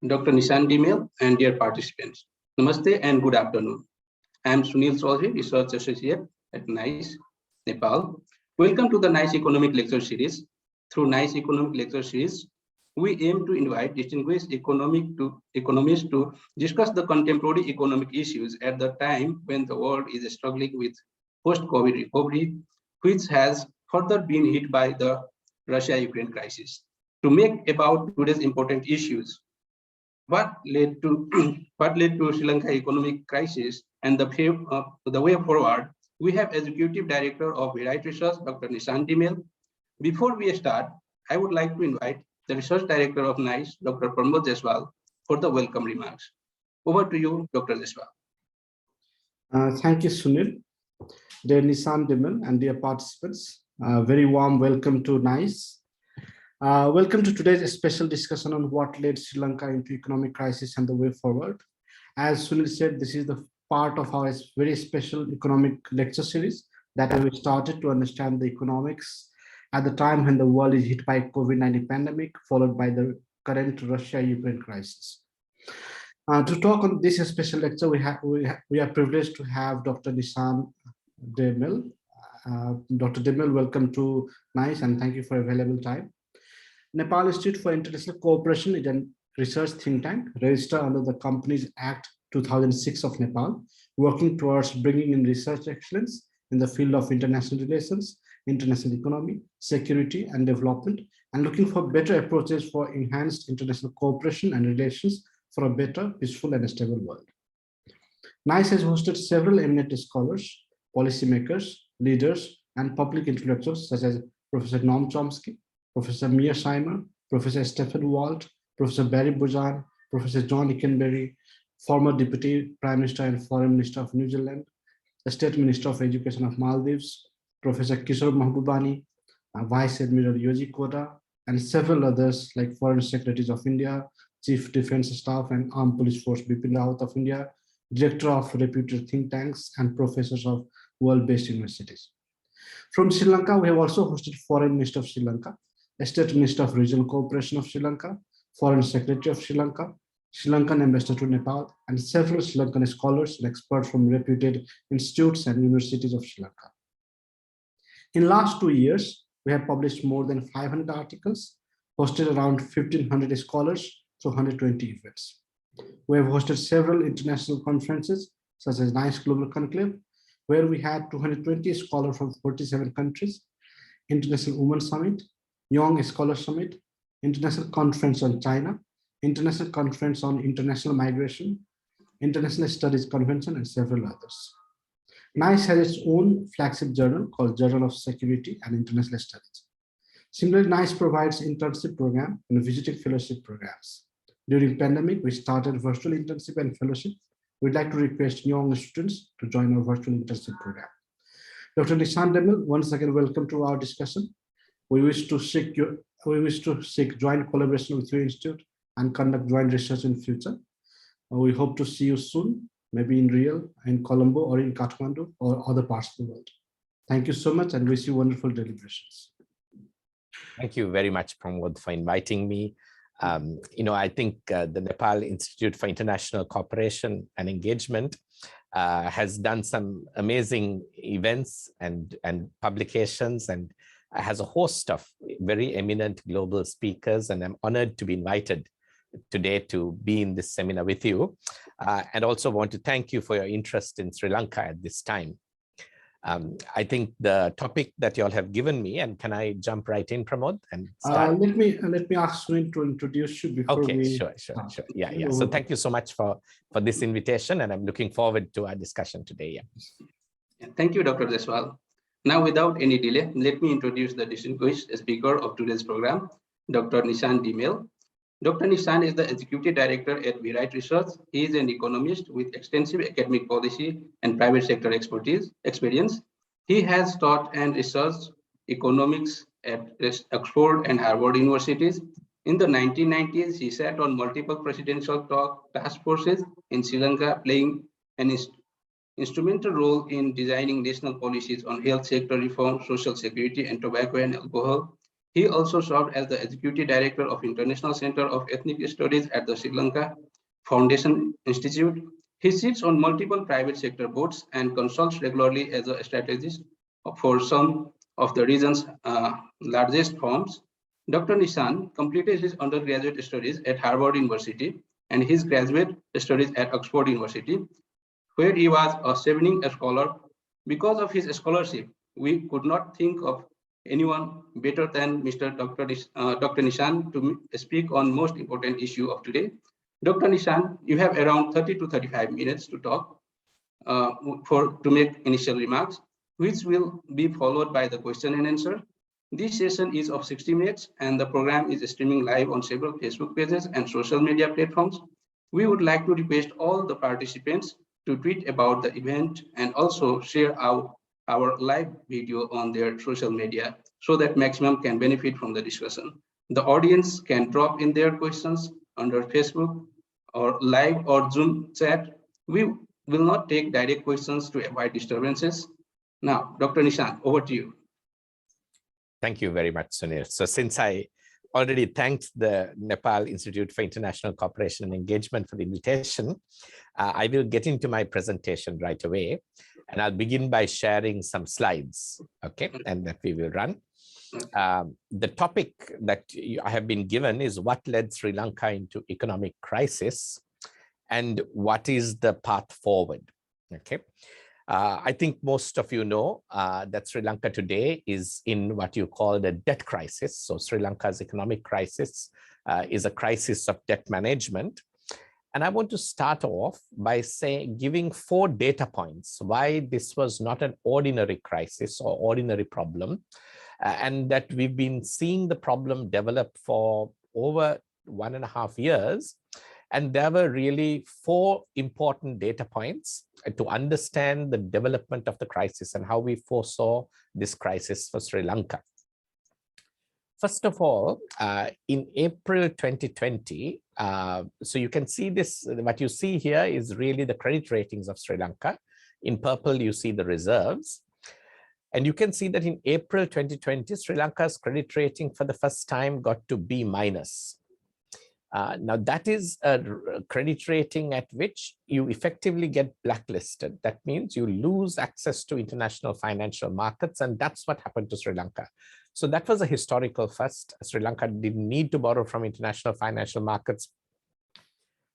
Dr. Nishan and dear participants. Namaste and good afternoon. I am Sunil Chaudhary, Research Associate at NICE, Nepal. Welcome to the NICE Economic Lecture Series. Through NICE Economic Lecture Series, we aim to invite distinguished economists to discuss the contemporary economic issues at the time when the world is struggling with post-COVID recovery, which has further been hit by the Russia-Ukraine crisis. To make about today's important issues, what led to Sri Lanka economic crisis and the way forward, we have Executive Director of Verité Research, Dr. Nishan. Before we start, I would like to invite the Research Director of NICE, Dr. Pramod Jaiswal, for the welcome remarks. Over to you, Dr. Jaiswal. Thank you, Sunil. Dear Nishan and dear participants, very warm welcome to NICE. Welcome to today's special discussion on what led Sri Lanka into economic crisis and the way forward. As Sunil said, this is the part of our very special economic lecture series that we started to understand the economics at the time when the world is hit by COVID-19 pandemic, followed by the current Russia-Ukraine crisis. To talk on this special lecture, we are privileged to have Dr. Nishan Demil. Dr. Demil, welcome to NICE and thank you for your valuable time. Nepal Institute for International Cooperation is a research think tank registered under the Companies Act 2006 of Nepal, working towards bringing in research excellence in the field of international relations, international economy, security and development, and looking for better approaches for enhanced international cooperation and relations for a better, peaceful and stable world. NICE has hosted several eminent scholars, policymakers, leaders, and public intellectuals such as Professor Noam Chomsky, Professor Mia Scheimer, Professor Stephen Walt, Professor Barry Bujan, Professor John Ikenberry, former Deputy Prime Minister and Foreign Minister of New Zealand, the State Minister of Education of Maldives, Professor Kishore Mahbubani, Vice Admiral Yoji Koda, and several others like Foreign Secretaries of India, Chief Defence Staff and Armed Police Force Bipin Rawat of India, Director of reputed think tanks, and professors of world-based universities. From Sri Lanka, we have also hosted Foreign Minister of Sri Lanka, State Minister of Regional Cooperation of Sri Lanka, Foreign Secretary of Sri Lanka, Sri Lankan Ambassador to Nepal, and several Sri Lankan scholars and experts from reputed institutes and universities of Sri Lanka. In last 2 years, we have published more than 500 articles, hosted around 1,500 scholars through 120 events. We have hosted several international conferences, such as NICE Global Conclave, where we had 220 scholars from 47 countries, International Women's Summit, Young Scholar Summit, International Conference on China, International Conference on International Migration, International Studies Convention, and several others. NICE has its own flagship journal called Journal of Security and International Studies. Similarly, NICE provides internship program and visiting fellowship programs. During pandemic, we started virtual internship and fellowship. We'd like to request young students to join our virtual internship program. Dr. Nishan Demil, once again, welcome to our discussion. We wish to seek joint collaboration with your institute and conduct joint research in future. We hope to see you soon, maybe in Rio, in Colombo, or in Kathmandu, or other parts of the world. Thank you so much and wish you wonderful deliberations. Thank you very much, Pramod, for inviting me. I think the Nepal Institute for International Cooperation and Engagement has done some amazing events and publications and has a host of very eminent global speakers, and I'm honored to be invited today to be in this seminar with you, and also want to thank you for your interest in Sri Lanka at this time. I think the topic that you all have given me, and can I jump right in, Pramod, and start? Let me ask Sunil to introduce you before we... Sure. Yeah. So thank you so much for this invitation, and I'm looking forward to our discussion today. Yeah. Thank you, Dr. Jaiswal. Now, without any delay, let me introduce the distinguished speaker of today's program, Dr. Nishan Demil. Dr. Nishan is the Executive Director at Verité Research. He is an economist with extensive academic policy and private sector experience. He has taught and researched economics at Oxford and Harvard universities. In the 1990s, he sat on multiple presidential task forces in Sri Lanka, playing an instrumental role in designing national policies on health sector reform, social security, and tobacco and alcohol. He also served as the Executive Director of International Center of Ethnic Studies at the Sri Lanka Foundation Institute. He sits on multiple private sector boards and consults regularly as a strategist for some of the region's largest firms. Dr. Nishan completed his undergraduate studies at Harvard University and his graduate studies at Oxford University, where he was a Chevening Scholar. Because of his scholarship, we could not think of anyone better than Dr. Nishan to speak on most important issue of today. Dr. Nishan, you have around 30 to 35 minutes to talk to make initial remarks, which will be followed by the question and answer. This session is of 60 minutes and the program is streaming live on several Facebook pages and social media platforms. We would like to request all the participants to tweet about the event and also share our live video on their social media so that maximum can benefit from the discussion. The audience can drop in their questions under Facebook or live or Zoom chat. We will not take direct questions to avoid disturbances. Now, Dr. Nishan, over to you. Thank you very much, Sunil. So since I already thanked the Nepal Institute for International Cooperation and Engagement for the invitation, I will get into my presentation right away. And I'll begin by sharing some slides, okay, and that we will run. The topic that I have been given is what led Sri Lanka into economic crisis and what is the path forward, okay. I think most of you know that Sri Lanka today is in what you call the debt crisis. So Sri Lanka's economic crisis is a crisis of debt management. And I want to start off by giving 4 data points why this was not an ordinary crisis or ordinary problem, and that we've been seeing the problem develop for over 1.5 years. And there were really 4 important data points to understand the development of the crisis and how we foresaw this crisis for Sri Lanka. First of all, in April 2020, so you can see this, what you see here is really the credit ratings of Sri Lanka. In purple, you see the reserves. And you can see that in April 2020, Sri Lanka's credit rating for the first time got to B-. Now that is a credit rating at which you effectively get blacklisted. That means you lose access to international financial markets, and that's what happened to Sri Lanka. So that was a historical first. Sri Lanka didn't need to borrow from international financial markets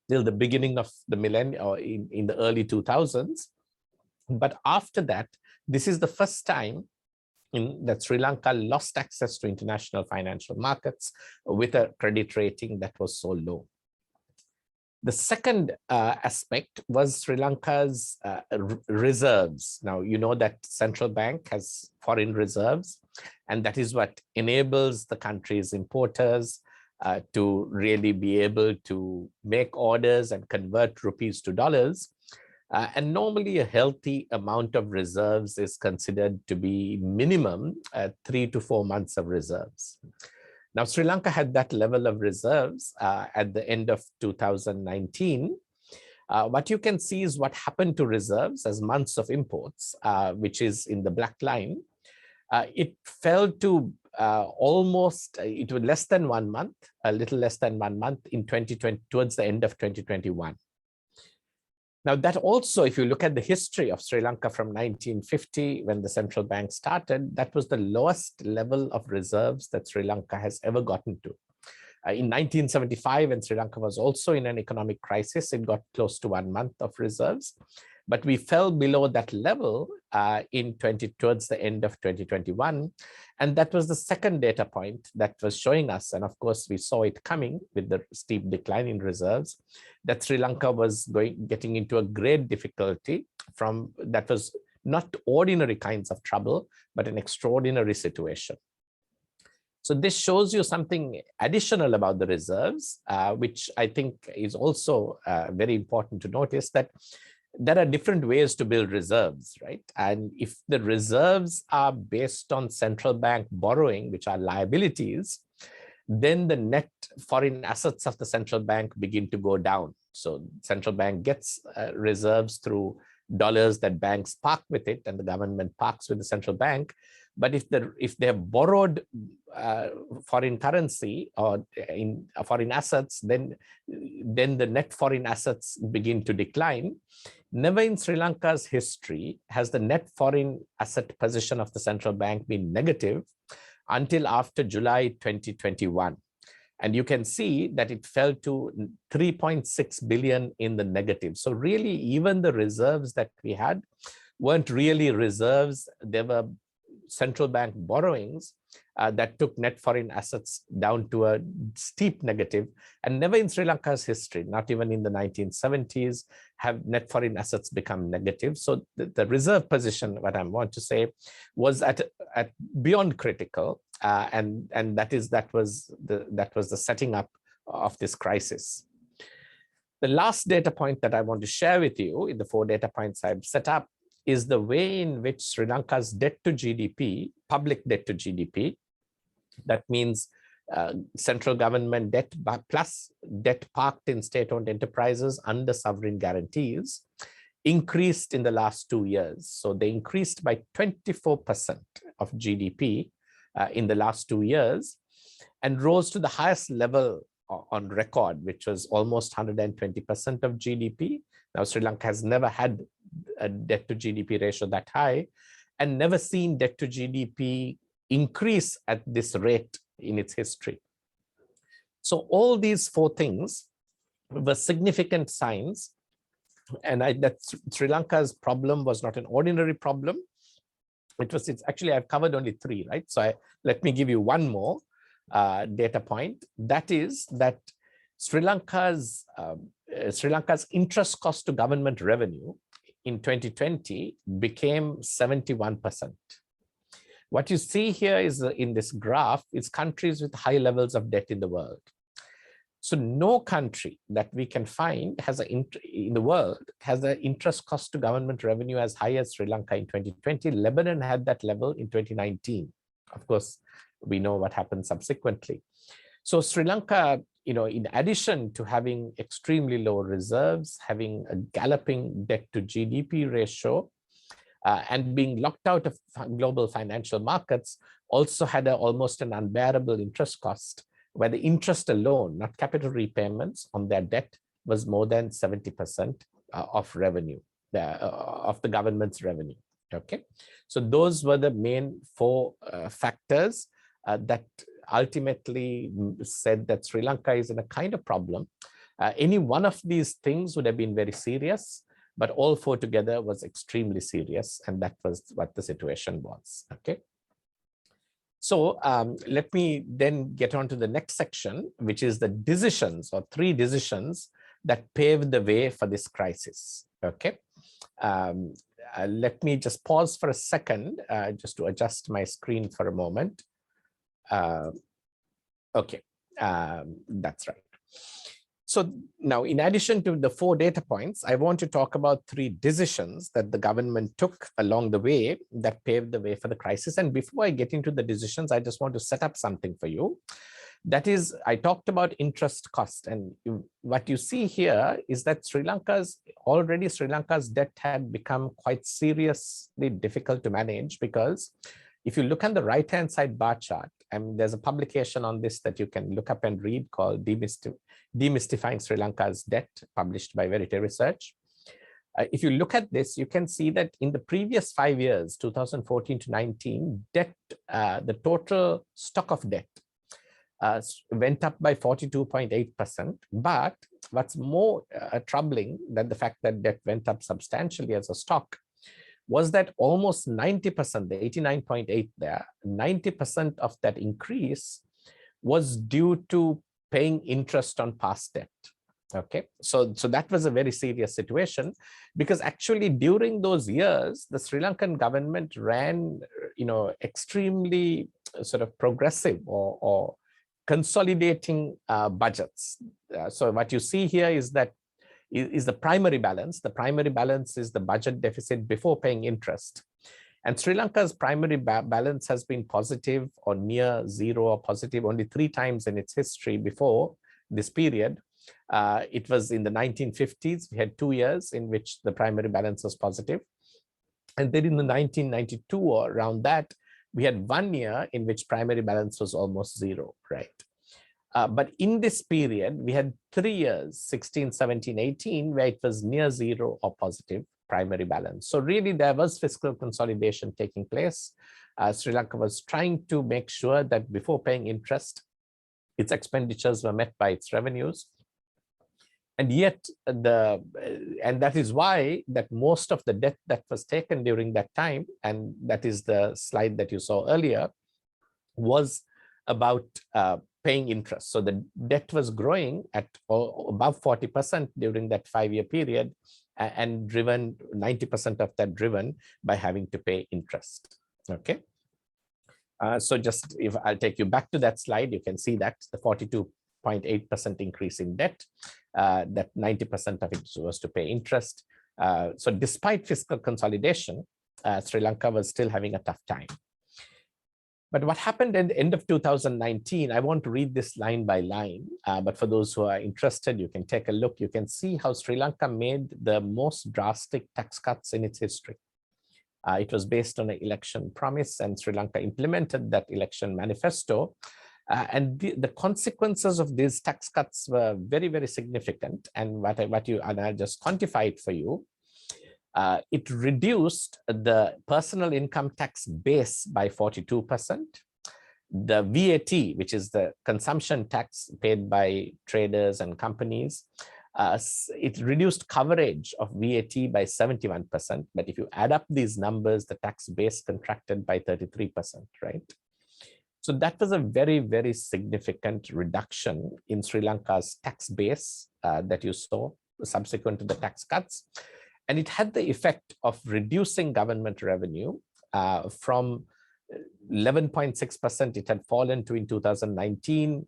till the beginning of the millennium, or in the early 2000s. But after that, this is the first time that Sri Lanka lost access to international financial markets with a credit rating that was so low. The second aspect was Sri Lanka's reserves. Now, you know that central bank has foreign reserves, and that is what enables the country's importers to really be able to make orders and convert rupees to dollars. And normally a healthy amount of reserves is considered to be minimum 3 to 4 months of reserves. Now, Sri Lanka had that level of reserves at the end of 2019. What you can see is what happened to reserves as months of imports, which is in the black line. It fell to almost, it was less than 1 month, a little less than 1 month in 2020, towards the end of 2021. Now that also, if you look at the history of Sri Lanka from 1950, when the central bank started, that was the lowest level of reserves that Sri Lanka has ever gotten to. In 1975, when Sri Lanka was also in an economic crisis, it got close to 1 month of reserves, but we fell below that level towards the end of 2021. And that was the second data point that was showing us, and of course we saw it coming with the steep decline in reserves, that Sri Lanka was getting into a great difficulty that was not ordinary kinds of trouble, but an extraordinary situation. So this shows you something additional about the reserves, which I think is also very important to notice, that there are different ways to build reserves, right? And if the reserves are based on central bank borrowing, which are liabilities, then the net foreign assets of the central bank begin to go down. So central bank gets reserves through dollars that banks park with it and the government parks with the central bank. But if they have borrowed foreign currency or in foreign assets, then the net foreign assets begin to decline. Never in Sri Lanka's history has the net foreign asset position of the central bank been negative until after July 2021. And you can see that it fell to 3.6 billion in the negative. So really, even the reserves that we had weren't really reserves. They were central bank borrowings that took net foreign assets down to a steep negative. And never in Sri Lanka's history, not even in the 1970s, have net foreign assets become negative. So the reserve position, what I want to say, was at beyond critical, and that was the setting up of this crisis. The last data point that I want to share with you in the 4 data points I've set up is the way in which Sri Lanka's debt to GDP, public debt to GDP, that means central government debt plus debt parked in state-owned enterprises under sovereign guarantees, increased in the last 2 years. So they increased by 24% of GDP in the last 2 years and rose to the highest level on record, which was almost 120% of GDP. Now, Sri Lanka has never had a debt to GDP ratio that high and never seen debt to GDP increase at this rate in its history. So all these 4 things were significant signs, and that Sri Lanka's problem was not an ordinary problem. It's actually, I've covered only 3, right? So let me give you one more data point. That is that Sri Lanka's interest cost to government revenue in 2020 became 71%. What you see here is in this graph is countries with high levels of debt in the world. So no country that we can find in the world has an interest cost to government revenue as high as Sri Lanka in 2020. Lebanon had that level in 2019. Of course, we know what happened subsequently. So Sri Lanka, in addition to having extremely low reserves, having a galloping debt to GDP ratio, and being locked out of global financial markets, also had almost an unbearable interest cost, where the interest alone, not capital repayments on their debt, was more than 70% of revenue, of the government's revenue. Okay, so those were the main 4 factors that ultimately said that Sri Lanka is in a kind of problem. Any one of these things would have been very serious, but all 4 together was extremely serious, and that was what the situation was. Okay. So let me then get on to the next section, which is the decisions, or 3 decisions that paved the way for this crisis. Okay. Let me just pause for a second, just to adjust my screen for a moment. Okay, that's right. So now, in addition to the 4 data points, I want to talk about 3 decisions that the government took along the way that paved the way for the crisis. And before I get into the decisions, I just want to set up something for you. That is, I talked about interest cost, and what you see here is that Sri Lanka's debt had become quite seriously difficult to manage, because if you look on the right-hand side bar chart, and there's a publication on this that you can look up and read called Demystifying Sri Lanka's Debt, published by Verité Research. If you look at this, you can see that in the previous 5 years, 2014 to 19, debt, the total stock of debt went up by 42.8%. But what's more troubling than the fact that debt went up substantially as a stock was that almost 90%, the 89.8 there, 90% of that increase was due to paying interest on past debt. Okay, so that was a very serious situation, because actually during those years, the Sri Lankan government ran, extremely sort of progressive or consolidating budgets. So what you see here is that is the primary balance. The primary balance is the budget deficit before paying interest. And Sri Lanka's primary balance has been positive or near zero or positive only 3 times in its history before this period. It was in the 1950s. We had 2 years in which the primary balance was positive. And then in the 1992 or around that, we had 1 year in which primary balance was almost zero, right? But in this period, we had 3 years, 16, 17, 18, where it was near zero or positive primary balance. So really there was fiscal consolidation taking place. Sri Lanka was trying to make sure that before paying interest, its expenditures were met by its revenues. And yet, and that is why that most of the debt that was taken during that time, and that is the slide that you saw earlier, was about paying interest. So the debt was growing at above 40% during that 5-year period, and driven 90% of that driven by having to pay interest. Okay. So just if I'll take you back to that slide, you can see that the 42.8% increase in debt, that 90% of it was to pay interest. So despite fiscal consolidation, Sri Lanka was still having a tough time. But what happened at the end of 2019, I won't read this line by line, but for those who are interested, you can take a look. You can see how Sri Lanka made the most drastic tax cuts in its history. It was based on an election promise, and Sri Lanka implemented that election manifesto. And the consequences of these tax cuts were very, very significant. And I'll just quantify it for you. It reduced the personal income tax base by 42%. The VAT, which is the consumption tax paid by traders and companies, it reduced coverage of VAT by 71%. But if you add up these numbers, the tax base contracted by 33%, right? So that was a very, very significant reduction in Sri Lanka's tax base that you saw subsequent to the tax cuts. And it had the effect of reducing government revenue from 11.6% it had fallen to in 2019.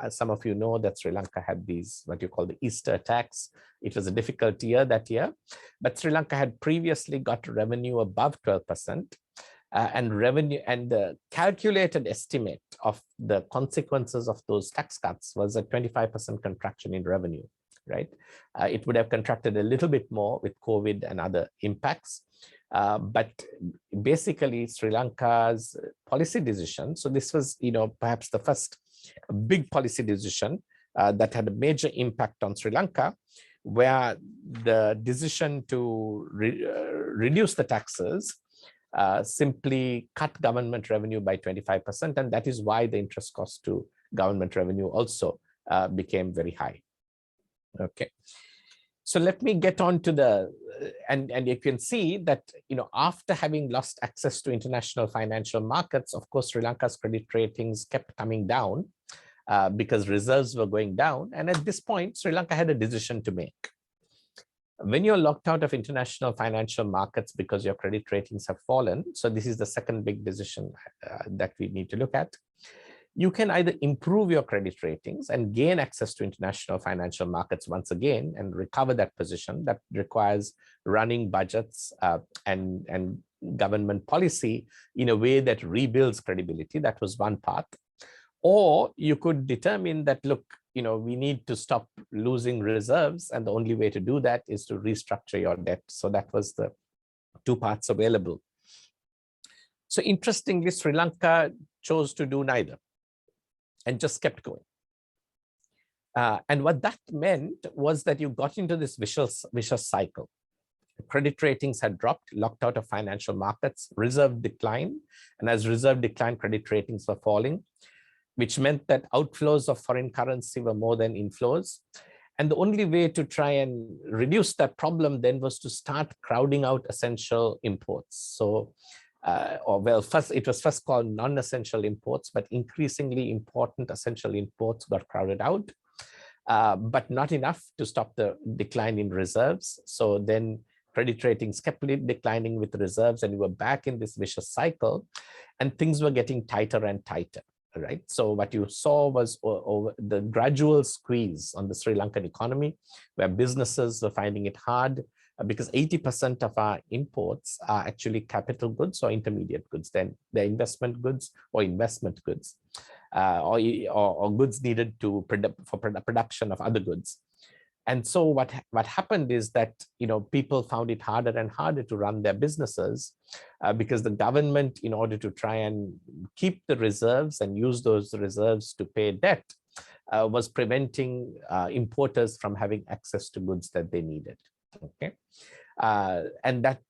Some of you know that Sri Lanka had these, what you call the Easter tax. It was a difficult year that year, but Sri Lanka had previously got revenue above 12%. And the calculated estimate of the consequences of those tax cuts was a 25% contraction in revenue, right? It would have contracted a little bit more with COVID and other impacts. But basically Sri Lanka's policy decision, so this was, perhaps the first big policy decision that had a major impact on Sri Lanka, where the decision to reduce the taxes simply cut government revenue by 25%. And that is why the interest cost to government revenue also became very high. Okay. So let me get on to the, and you can see that, after having lost access to international financial markets, of course, Sri Lanka's credit ratings kept coming down because reserves were going down. And at this point, Sri Lanka had a decision to make. When you're locked out of international financial markets because your credit ratings have fallen, so this is the second big decision that we need to look at. You can either improve your credit ratings and gain access to international financial markets once again and recover that position. That requires running budgets and government policy in a way that rebuilds credibility. That was one path. Or you could determine that, look, we need to stop losing reserves, and the only way to do that is to restructure your debt. So that was the two paths available. So interestingly, Sri Lanka chose to do neither and just kept going. And what that meant was that you got into this vicious cycle. Credit ratings had dropped, locked out of financial markets, reserve declined, and as reserve declined, credit ratings were falling, which meant that outflows of foreign currency were more than inflows. And the only way to try and reduce that problem then was to start crowding out essential imports. So, it was first called non-essential imports, but increasingly important essential imports got crowded out, but not enough to stop the decline in reserves. So then credit ratings kept declining with reserves, and we were back in this vicious cycle, and things were getting tighter and tighter. Right. So what you saw was the gradual squeeze on the Sri Lankan economy, where businesses were finding it hard because 80% of our imports are actually capital goods or intermediate goods. Then they're investment goods or investment goods, or goods needed for production of other goods. And so what happened is that, people found it harder and harder to run their businesses because the government, in order to try and keep the reserves and use those reserves to pay debt, was preventing importers from having access to goods that they needed. Okay. And that,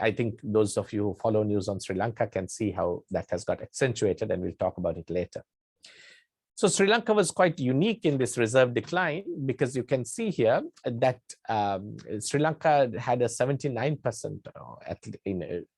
I think those of you who follow news on Sri Lanka can see how that has got accentuated, and we'll talk about it later. So Sri Lanka was quite unique in this reserve decline, because you can see here that Sri Lanka had a 79%,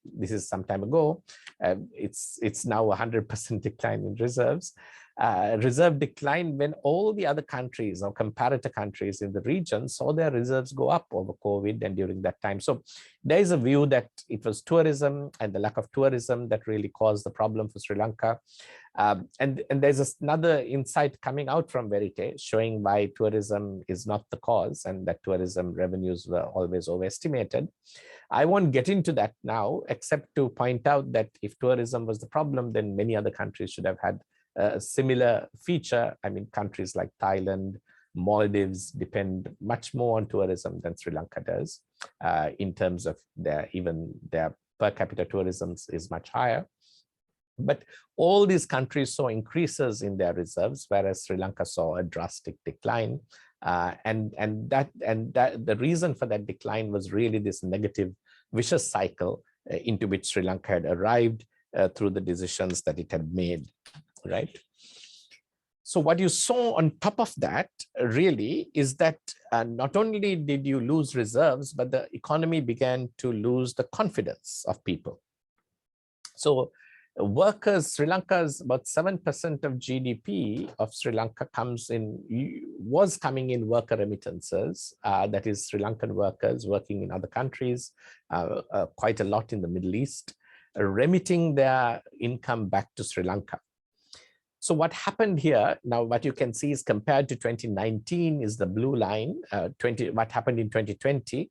this is some time ago, it's now 100% decline in reserves. Reserve decline when all the other countries or comparator countries in the region saw their reserves go up over COVID and during that time. So there is a view that it was tourism and the lack of tourism that really caused the problem for Sri Lanka. And there's another insight coming out from Verité showing why tourism is not the cause and that tourism revenues were always overestimated. I won't get into that now, except to point out that if tourism was the problem, then many other countries should have had a similar feature. I mean, countries like Thailand, Maldives depend much more on tourism than Sri Lanka does, in terms of their per capita tourism is much higher. But all these countries saw increases in their reserves, whereas Sri Lanka saw a drastic decline. And the reason for that decline was really this negative vicious cycle into which Sri Lanka had arrived through the decisions that it had made, right? So what you saw on top of that really is that not only did you lose reserves, but the economy began to lose the confidence of people. So workers, Sri Lanka's about 7% of GDP of Sri Lanka was coming in worker remittances, that is Sri Lankan workers working in other countries, quite a lot in the Middle East, remitting their income back to Sri Lanka. So what happened here, now what you can see is compared to 2019 is the blue line, what happened in 2020.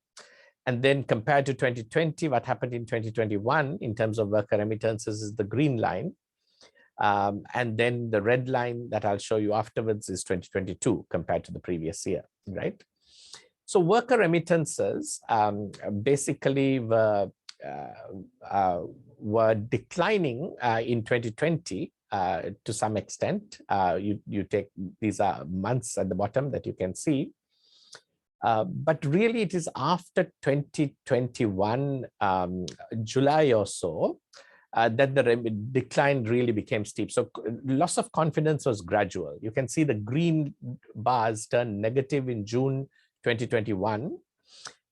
And then compared to 2020, what happened in 2021 in terms of worker remittances is the green line. And then the red line that I'll show you afterwards is 2022 compared to the previous year, right? So worker remittances basically were declining in 2020 to some extent. You take, these are months at the bottom that you can see. But really it is after 2021, July or so, that the decline really became steep. So loss of confidence was gradual. You can see the green bars turn negative in June 2021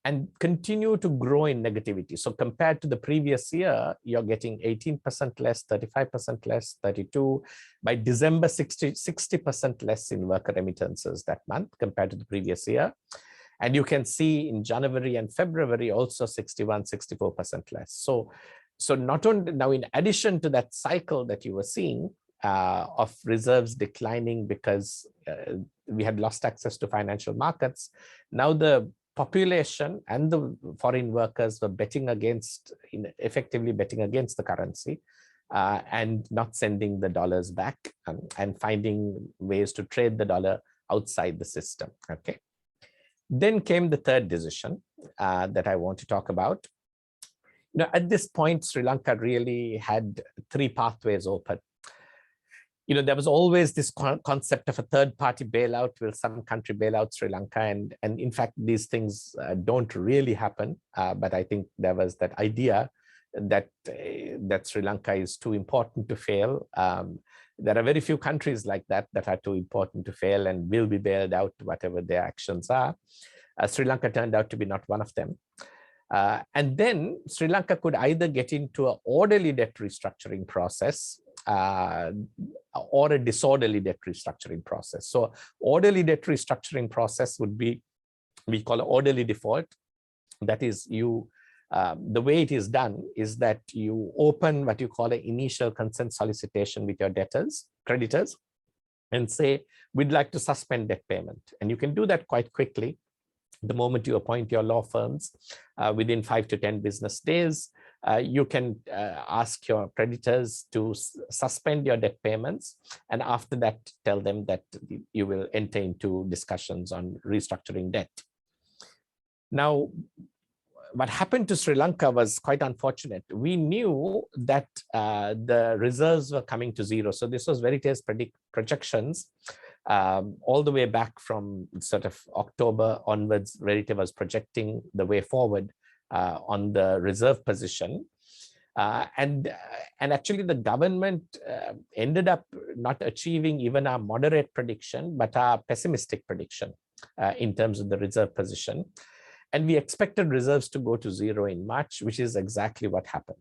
and continue to grow in negativity. So compared to the previous year, you're getting 18% less, 35% less, 32. By December, 60% less in worker remittances that month compared to the previous year. And you can see in January and February also 61, 64% less. So not only now, in addition to that cycle that you were seeing of reserves declining because we had lost access to financial markets, now the population and the foreign workers were effectively betting against the currency and not sending the dollars back and finding ways to trade the dollar outside the system. Okay. Then came the third decision that I want to talk about. At this point, Sri Lanka really had three pathways open. There was always this concept of a third-party bailout. Will some country bail out Sri Lanka? And in fact, these things don't really happen. But I think there was that idea that Sri Lanka is too important to fail. There are very few countries like that are too important to fail and will be bailed out whatever their actions are. Sri Lanka turned out to be not one of them. And then Sri Lanka could either get into an orderly debt restructuring process or a disorderly debt restructuring process. So orderly debt restructuring process would be, we call it orderly default. That is, the way it is done is that you open what you call an initial consent solicitation with your creditors, and say, we'd like to suspend debt payment. And you can do that quite quickly. The moment you appoint your law firms, within 5 to 10 business days, you can ask your creditors to suspend your debt payments, and after that tell them that you will enter into discussions on restructuring debt. Now, what happened to Sri Lanka was quite unfortunate. We knew that the reserves were coming to zero. So this was Verité's projections all the way back from sort of October onwards. Verité was projecting the way forward on the reserve position. And actually the government ended up not achieving even our moderate prediction, but our pessimistic prediction in terms of the reserve position. And we expected reserves to go to zero in March, which is exactly what happened.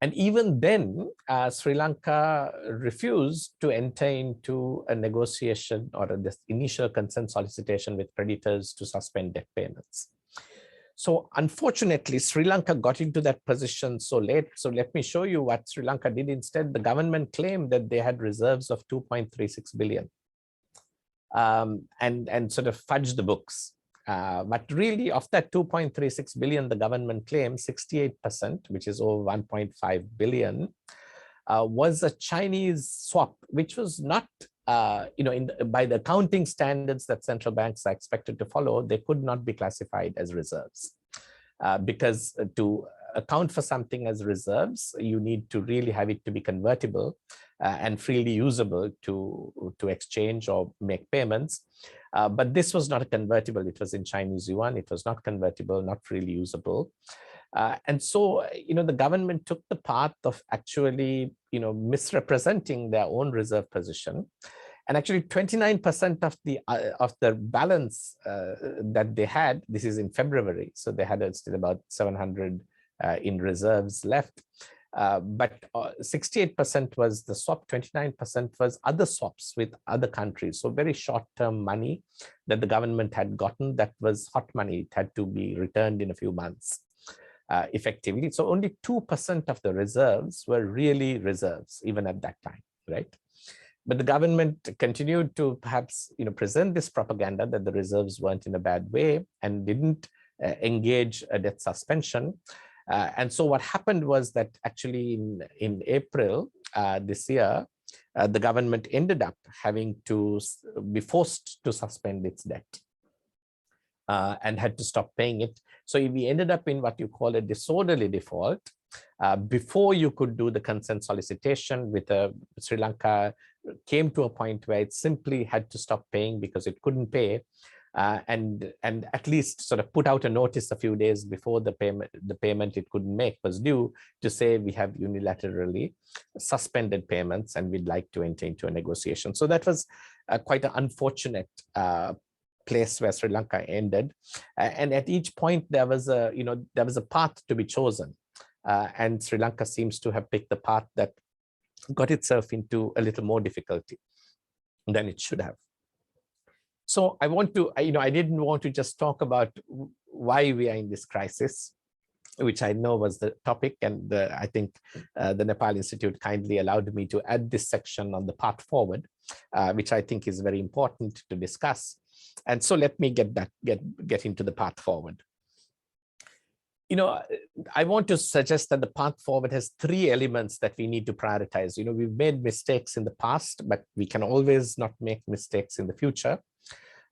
And even then, Sri Lanka refused to enter into a negotiation or this initial consent solicitation with creditors to suspend debt payments. So unfortunately, Sri Lanka got into that position so late. So let me show you what Sri Lanka did instead. The government claimed that they had reserves of 2.36 billion and sort of fudged the books. But really, of that 2.36 billion, the government claims 68%, which is over 1.5 billion, was a Chinese swap, which was not, by the accounting standards that central banks are expected to follow, they could not be classified as reserves. Because to account for something as reserves, you need to really have it to be convertible and freely usable to exchange or make payments. But this was not a convertible. It was in Chinese yuan. It was not convertible, not freely usable. And so, the government took the path of actually, misrepresenting their own reserve position. And actually 29% of the balance that they had, this is in February, so they had still about 700 in reserves left. But 68% was the swap, 29% was other swaps with other countries. So very short-term money that the government had gotten that was hot money. It had to be returned in a few months effectively. So only 2% of the reserves were really reserves, even at that time, right? But the government continued to perhaps present this propaganda that the reserves weren't in a bad way and didn't engage a debt suspension. And so what happened was that actually in April this year, the government ended up having to be forced to suspend its debt and had to stop paying it. So we ended up in what you call a disorderly default. Before you could do the consent solicitation with Sri Lanka came to a point where it simply had to stop paying because it couldn't pay. And at least sort of put out a notice a few days before the payment it couldn't make was due to say we have unilaterally suspended payments and we'd like to enter into a negotiation. So that was quite an unfortunate place where Sri Lanka ended. And at each point there was a path to be chosen. And Sri Lanka seems to have picked the path that got itself into a little more difficulty than it should have. So I want to, I didn't want to just talk about why we are in this crisis, which I know was the topic, and I think the Nepal Institute kindly allowed me to add this section on the path forward, which I think is very important to discuss. And so let me get into the path forward. I want to suggest that the path forward has three elements that we need to prioritize. We've made mistakes in the past, but we can always not make mistakes in the future.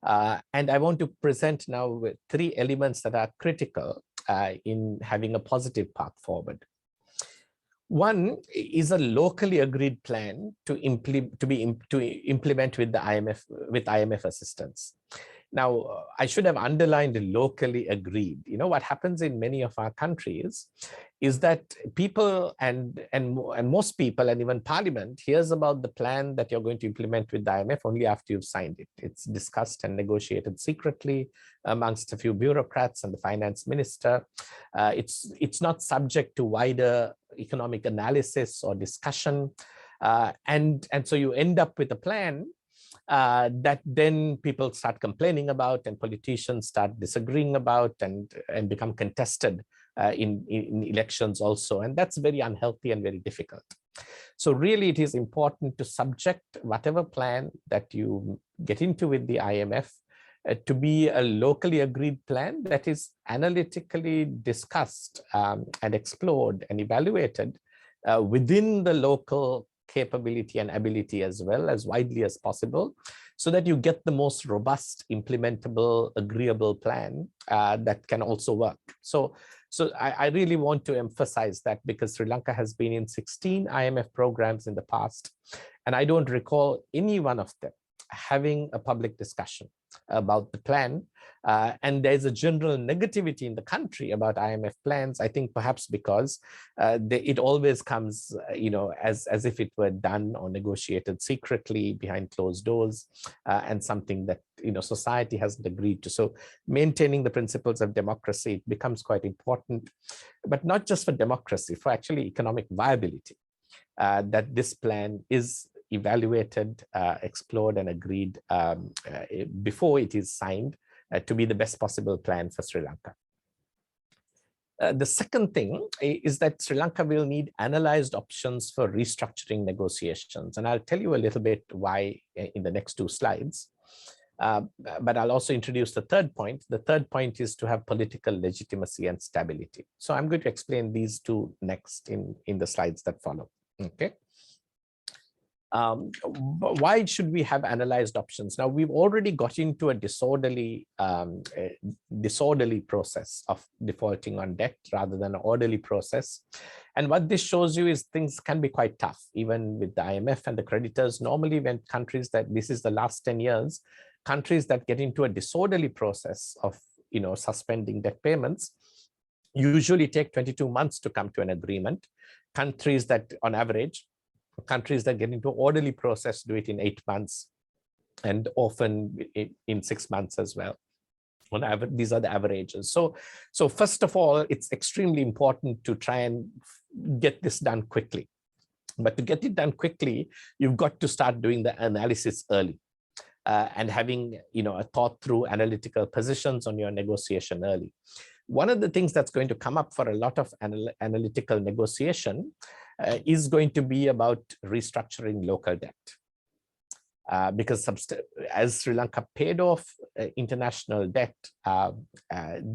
And I want to present now with three elements that are critical in having a positive path forward. One is a locally agreed plan to implement with the IMF assistance. Now, I should have underlined locally agreed. What happens in many of our countries is that people and most people and even Parliament hears about the plan that you're going to implement with the IMF only after you've signed it. It's discussed and negotiated secretly amongst a few bureaucrats and the finance minister. It's not subject to wider economic analysis or discussion. And so you end up with a plan that then people start complaining about and politicians start disagreeing about and become contested in elections also. And that's very unhealthy and very difficult. So really it is important to subject whatever plan that you get into with the IMF to be a locally agreed plan that is analytically discussed and explored and evaluated within the local capability and ability as well as widely as possible, so that you get the most robust, implementable, agreeable plan that can also work. So I really want to emphasize that, because Sri Lanka has been in 16 IMF programs in the past, and I don't recall any one of them having a public discussion about the plan. And there's a general negativity in the country about IMF plans, I think perhaps because it always comes, as if it were done or negotiated secretly behind closed doors, and something that, society hasn't agreed to. So maintaining the principles of democracy becomes quite important, but not just for democracy, for actually economic viability, that this plan is evaluated, explored, and agreed before it is signed to be the best possible plan for Sri Lanka. The second thing is that Sri Lanka will need analyzed options for restructuring negotiations. And I'll tell you a little bit why in the next 2 slides. But I'll also introduce the third point. The third point is to have political legitimacy and stability. So I'm going to explain these 2 next in the slides that follow. Okay. Why should we have analyzed options? Now, we've already got into a disorderly process of defaulting on debt rather than an orderly process. And what this shows you is things can be quite tough, even with the IMF and the creditors. Normally, when countries that, this is the last 10 years, countries that get into a disorderly process of, suspending debt payments usually take 22 months to come to an agreement. Countries that, on average, countries that get into an orderly process do it in 8 months, and often in 6 months as well. On average, these are the averages. So first of all, it's extremely important to try and get this done quickly. But to get it done quickly, you've got to start doing the analysis early, and having a thought through analytical positions on your negotiation early. One of the things that's going to come up for a lot of analytical negotiation is going to be about restructuring local debt. Because as Sri Lanka paid off international debt,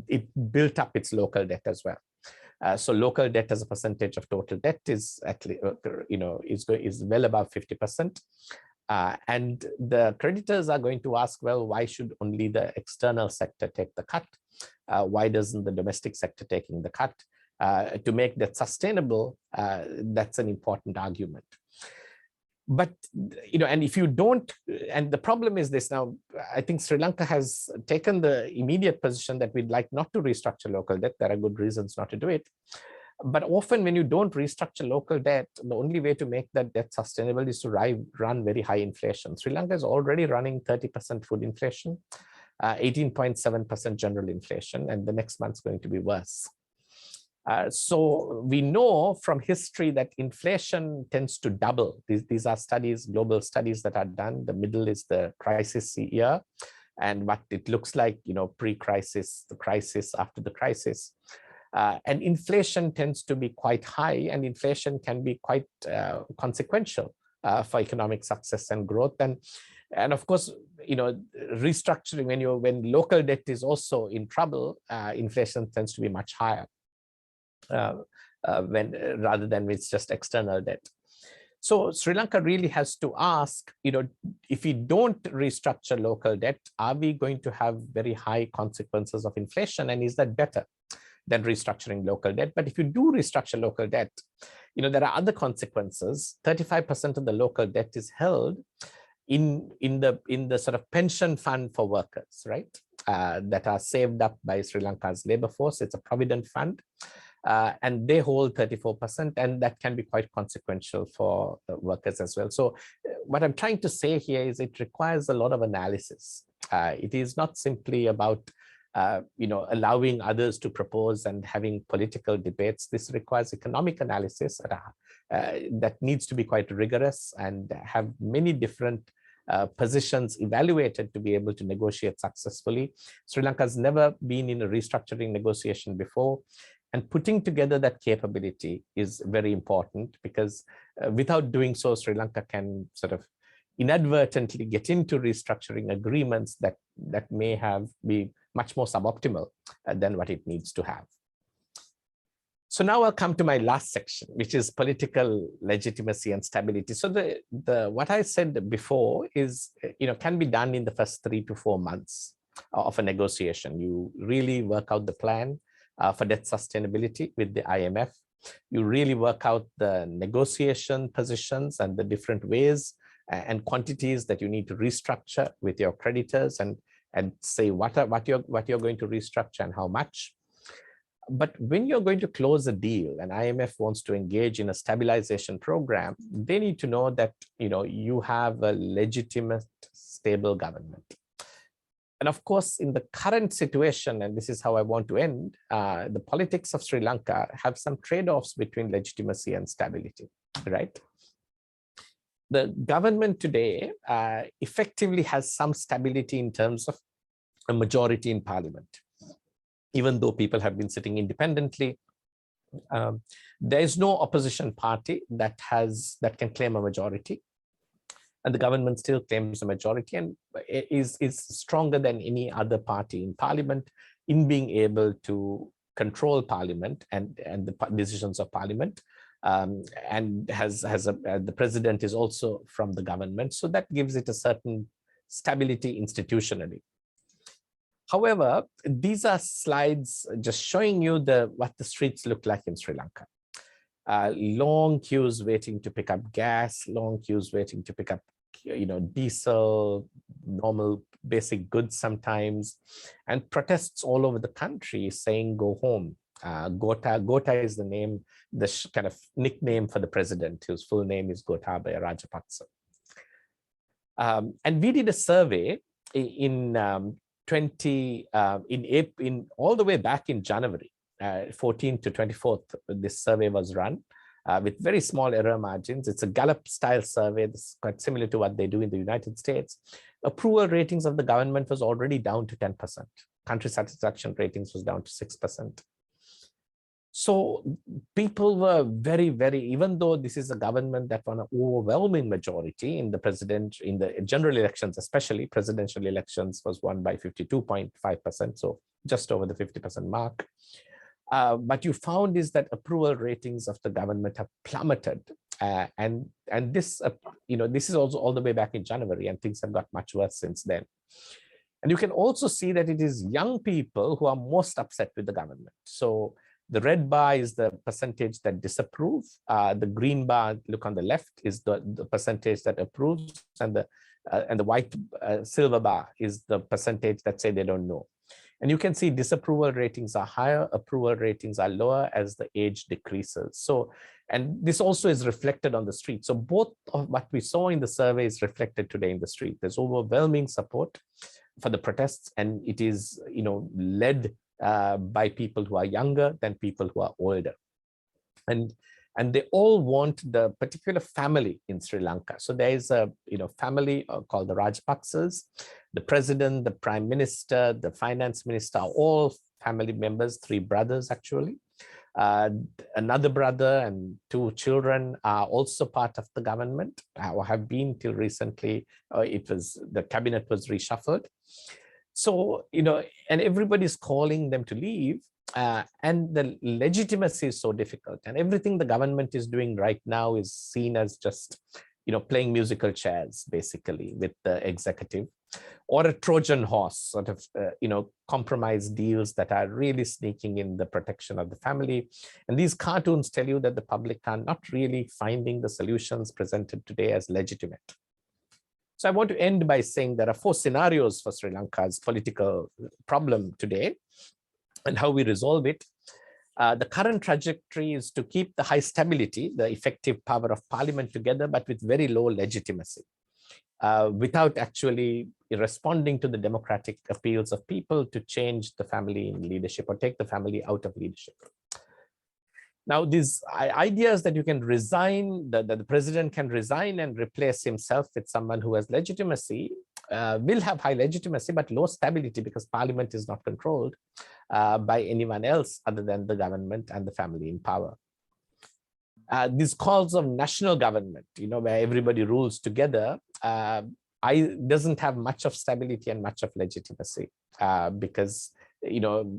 it built up its local debt as well. So local debt as a percentage of total debt is actually, is well above 50%. And the creditors are going to ask, well, why should only the external sector take the cut? Why doesn't the domestic sector taking the cut? To make that sustainable, that's an important argument. But, and if you don't, and the problem is this now, I think Sri Lanka has taken the immediate position that we'd like not to restructure local debt. There are good reasons not to do it. But often when you don't restructure local debt, the only way to make that debt sustainable is to run very high inflation. Sri Lanka is already running 30% food inflation, 18.7% general inflation, and the next month's going to be worse. So we know from history that inflation tends to double. These are studies, global studies that are done. The middle is the crisis year, and what it looks like, pre-crisis, the crisis, after the crisis. And inflation tends to be quite high, and inflation can be quite consequential for economic success and growth. And of course, restructuring, when local debt is also in trouble, inflation tends to be much higher. Rather than with just external debt. So Sri Lanka really has to ask, if we don't restructure local debt, are we going to have very high consequences of inflation? And is that better than restructuring local debt? But if you do restructure local debt, there are other consequences. 35% of the local debt is held in the sort of pension fund for workers, right? That are saved up by Sri Lanka's labor force. It's a provident fund. And they hold 34%, and that can be quite consequential for workers as well. So what I'm trying to say here is it requires a lot of analysis. It is not simply about allowing others to propose and having political debates. This requires economic analysis that needs to be quite rigorous and have many different positions evaluated to be able to negotiate successfully. Sri Lanka has never been in a restructuring negotiation before. And putting together that capability is very important, because without doing so, Sri Lanka can sort of inadvertently get into restructuring agreements that that may be much more suboptimal than what it needs to have. So now I'll come to my last section, which is political legitimacy and stability. So what I said before is, can be done in the first 3 to 4 months of a negotiation. You really work out the plan for debt sustainability with the IMF. You really work out the negotiation positions and the different ways and quantities that you need to restructure with your creditors, and say what you're going to restructure and how much. But when you're going to close a deal and IMF wants to engage in a stabilization program, they need to know that you have a legitimate, stable government. And of course, in the current situation, and this is how I want to end, the politics of Sri Lanka have some trade-offs between legitimacy and stability, right? The government today effectively has some stability in terms of a majority in parliament. Even though people have been sitting independently, there is no opposition party that can claim a majority. And the government still claims a majority and is stronger than any other party in parliament in being able to control parliament and the decisions of parliament. And the president is also from the government. So that gives it a certain stability institutionally. However, these are slides just showing you what the streets look like in Sri Lanka. Long queues waiting to pick up gas, long queues waiting to pick up diesel, normal basic goods sometimes, and protests all over the country saying go home. Gota is the name, the kind of nickname for the president, whose full name is Gotabaya Rajapaksa. And we did a survey in all the way back in January, 14th to 24th, this survey was run with very small error margins. It's a Gallup style survey. This is quite similar to what they do in the United States. Approval ratings of the government was already down to 10%. Country satisfaction ratings was down to 6%. So people were very, even though this is a government that won an overwhelming majority in the general elections, especially presidential elections was won by 52.5%, so just over the 50% mark. But you found is that approval ratings of the government have plummeted. And this, this is also all the way back in January, and things have got much worse since then. And you can also see that it is young people who are most upset with the government. So the red bar is the percentage that disapprove. The green bar, look on the left, is the percentage that approves, and the white silver bar is the percentage that say they don't know. And you can see disapproval ratings are higher, approval ratings are lower as the age decreases. So, and this also is reflected on the street. So both of what we saw in the survey is reflected today in the street. There's overwhelming support for the protests, and it is, led by people who are younger than people who are older. And they all want the particular family in Sri Lanka. So there is a family called the Rajapaksas. The president, the prime minister, the finance minister are all family members, 3 brothers actually. Another brother and 2 children are also part of the government, or have been till recently. The cabinet was reshuffled. So, and everybody's calling them to leave. And the legitimacy is so difficult. And everything the government is doing right now is seen as just, playing musical chairs, basically, with the executive, or a Trojan horse, sort of, compromise deals that are really sneaking in the protection of the family. And these cartoons tell you that the public are not really finding the solutions presented today as legitimate. So I want to end by saying there are 4 scenarios for Sri Lanka's political problem today and how we resolve it. The current trajectory is to keep the high stability, the effective power of parliament together, but with very low legitimacy, without actually responding to the democratic appeals of people to change the family in leadership or take the family out of leadership. Now, these ideas that you can resign, that the president can resign and replace himself with someone who has legitimacy, will have high legitimacy, but low stability, because parliament is not controlled by anyone else other than the government and the family in power. These calls of national government, where everybody rules together, doesn't have much of stability and much of legitimacy because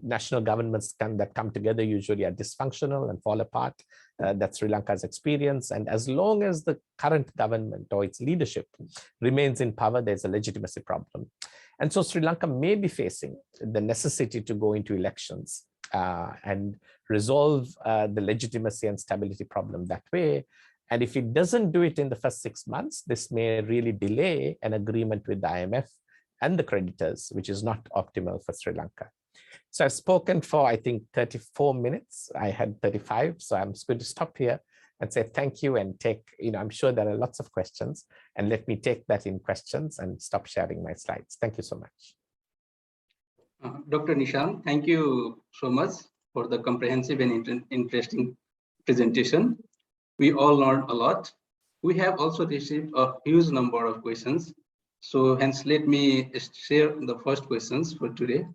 national governments that come together usually are dysfunctional and fall apart. That's Sri Lanka's experience. And as long as the current government or its leadership remains in power, there's a legitimacy problem. And so Sri Lanka may be facing the necessity to go into elections and resolve the legitimacy and stability problem that way. And if it doesn't do it in the first 6 months, this may really delay an agreement with the IMF and the creditors, which is not optimal for Sri Lanka. So I've spoken for, I think, 34 minutes. I had 35, so I'm just going to stop here and say thank you and take, I'm sure there are lots of questions, and let me take that in questions and stop sharing my slides. Thank you so much. Dr. Nishan, thank you so much for the comprehensive and interesting presentation. We all learned a lot. We have also received a huge number of questions. So hence, let me share the first questions for today.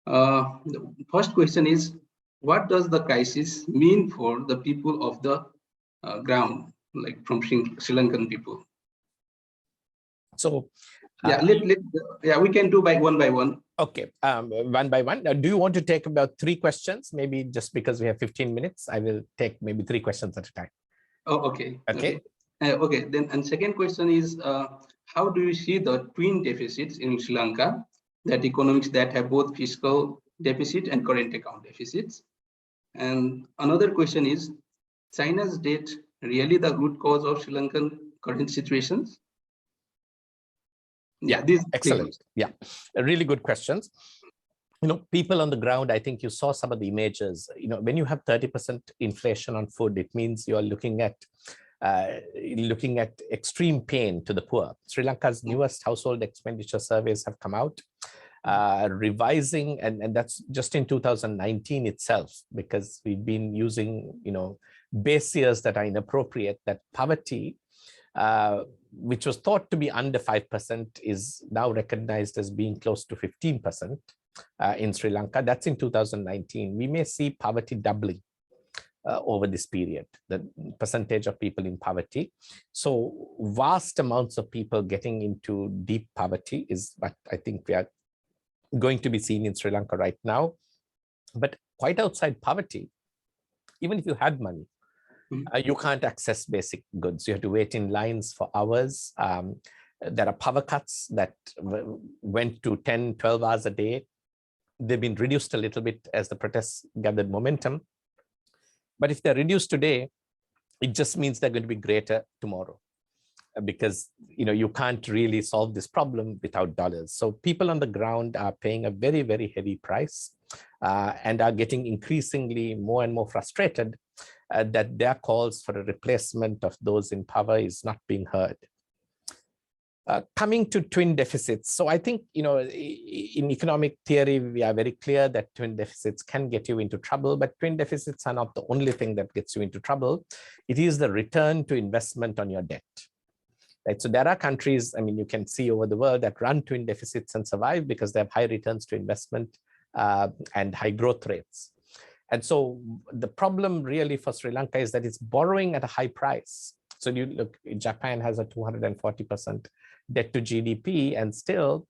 The first question is, what does the crisis mean for the people of the ground, like from Sri Lankan people? So we can do one by one. Okay, one by one. Do you want to take about 3 questions? Maybe just because we have 15 minutes, I will take maybe 3 questions at a time. Oh, okay. Okay. Okay. Then, and second question is, how do you see the twin deficits in Sri Lanka, that economics that have both fiscal deficit and current account deficits? And another question is, China's debt really the root cause of Sri Lankan current situations? Yeah, excellent. Yeah, really good questions. People on the ground, I think you saw some of the images. When you have 30% inflation on food, it means you are looking at extreme pain to the poor. Sri Lanka's newest household expenditure surveys have come out, revising, and that's just in 2019 itself, because we've been using, base years that are inappropriate, that poverty, which was thought to be under 5%, is now recognized as being close to 15% in Sri Lanka. That's in 2019. We may see poverty doubling over this period, the percentage of people in poverty. So vast amounts of people getting into deep poverty is what I think we are going to be seeing in Sri Lanka right now. But quite outside poverty, even if you had money, you can't access basic goods. You have to wait in lines for hours. There are power cuts that went to 10, 12 hours a day. They've been reduced a little bit as the protests gathered momentum. But if they're reduced today, it just means they're going to be greater tomorrow, because you can't really solve this problem without dollars. So people on the ground are paying a very, very heavy price and are getting increasingly more and more frustrated that their calls for a replacement of those in power is not being heard. Coming to twin deficits. So I think, in economic theory, we are very clear that twin deficits can get you into trouble, but twin deficits are not the only thing that gets you into trouble. It is the return to investment on your debt. Right? So there are countries, you can see over the world, that run twin deficits and survive because they have high returns to investment and high growth rates. And so the problem really for Sri Lanka is that it's borrowing at a high price. So you look, Japan has a 240% debt to GDP and still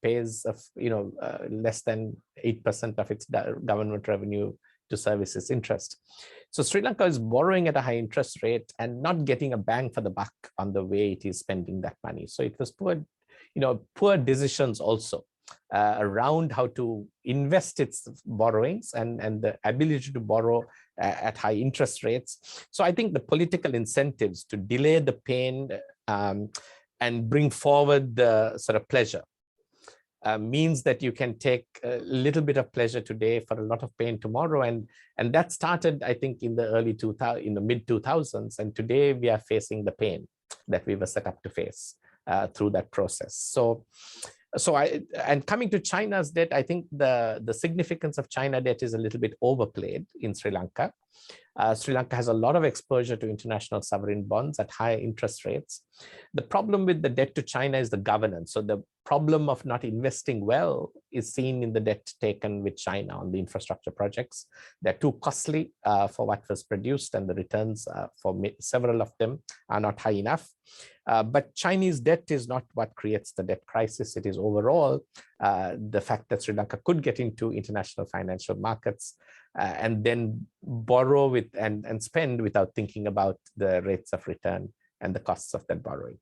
pays less than 8% of its government revenue to service its interest. So Sri Lanka is borrowing at a high interest rate and not getting a bang for the buck on the way it is spending that money. So it was poor decisions also around how to invest its borrowings and the ability to borrow at high interest rates. So I think the political incentives to delay the pain and bring forward the sort of pleasure means that you can take a little bit of pleasure today for a lot of pain tomorrow. And that started, I think, in the mid 2000s. And today we are facing the pain that we were set up to face through that process. And coming to China's debt, I think the significance of China debt is a little bit overplayed in Sri Lanka. Sri Lanka has a lot of exposure to international sovereign bonds at high interest rates. The problem with the debt to China is the governance. So the problem of not investing well is seen in the debt taken with China on the infrastructure projects. They're too costly for what was produced, and the returns for several of them are not high enough. But Chinese debt is not what creates the debt crisis. It is overall the fact that Sri Lanka could get into international financial markets and then borrow with and spend without thinking about the rates of return and the costs of that borrowing.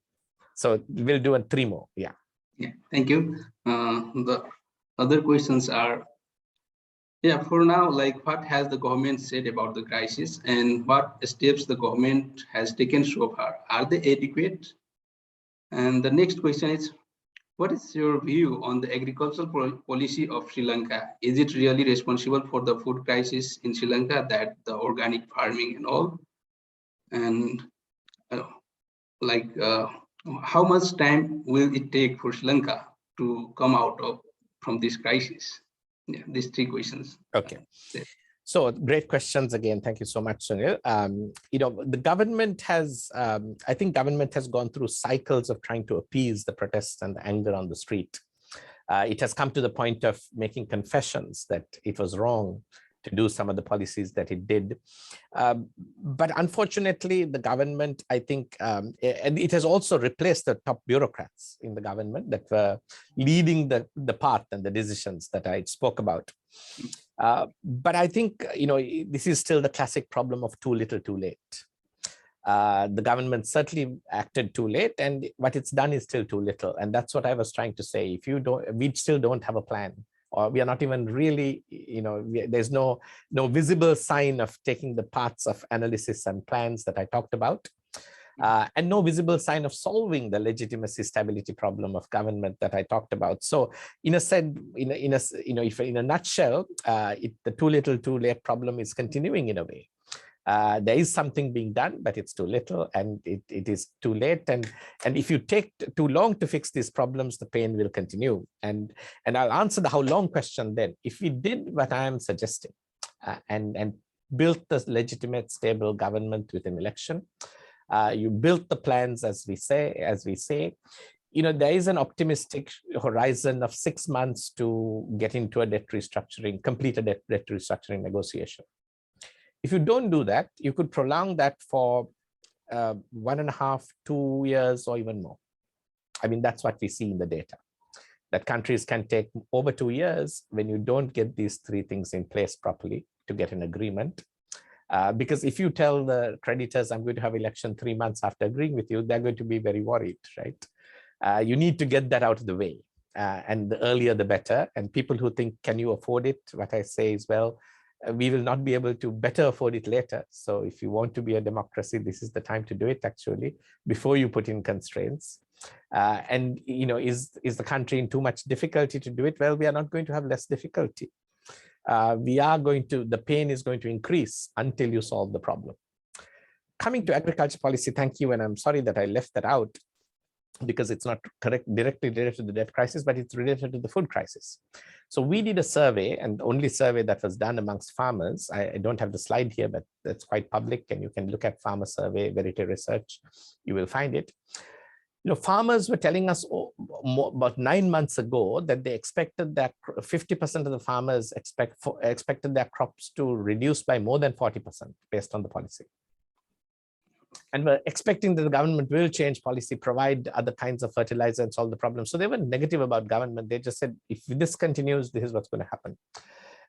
So we'll do 3 more. Yeah. Yeah, thank you. The other questions are, yeah, for now, like what has the government said about the crisis and what steps the government has taken so far? Are they adequate? And the next question is, what is your view on the agricultural policy of Sri Lanka? Is it really responsible for the food crisis in Sri Lanka, that the organic farming and all? And how much time will it take for Sri Lanka to come out from this crisis? Yeah, these 3 questions. Okay. So great questions again. Thank you so much, Sunil. The government has, I think government has gone through cycles of trying to appease the protests and the anger on the street. It has come to the point of making confessions that it was wrong to do some of the policies that it did. But unfortunately, the government, I think, and it has also replaced the top bureaucrats in the government that were leading the path and the decisions that I spoke about. But I think, this is still the classic problem of too little, too late. The government certainly acted too late, and what it's done is still too little. And that's what I was trying to say. If you don't, we still don't have a plan, or we are not even really, there's no visible sign of taking the paths of analysis and plans that I talked about. And no visible sign of solving the legitimacy stability problem of government that I talked about. So, in a nutshell, the too little, too late problem is continuing in a way. There is something being done, but it's too little, and it is too late. And if you take too long to fix these problems, the pain will continue. And I'll answer the how long question then. If we did what I am suggesting, and built the legitimate, stable government with an election, you built the plans as we say, there is an optimistic horizon of 6 months to get into a debt restructuring, complete a debt restructuring negotiation. If you don't do that, you could prolong that for 1.5, 2 years or even more. I mean, that's what we see in the data, that countries can take over 2 years when you don't get these 3 things in place properly to get an agreement. Because if you tell the creditors, I'm going to have election 3 months after agreeing with you, they're going to be very worried, right? You need to get that out of the way. And the earlier, the better. And people who think, can you afford it? What I say is, well, we will not be able to better afford it later. So if you want to be a democracy, this is the time to do it, actually, before you put in constraints. And, is the country in too much difficulty to do it? Well, we are not going to have less difficulty. The pain is going to increase until you solve the problem. Coming to agriculture policy, thank you. And I'm sorry that I left that out, because it's not directly related to the debt crisis, but it's related to the food crisis. So we did a survey, and the only survey that was done amongst farmers. I don't have the slide here, but that's quite public, and you can look at farmer survey, Verité Research, you will find it. Farmers were telling us about 9 months ago that they expected that 50% of the farmers expected their crops to reduce by more than 40% based on the policy. And we're expecting that the government will change policy, provide other kinds of fertilizer and solve the problem. So they were negative about government. They just said, if this continues, this is what's going to happen.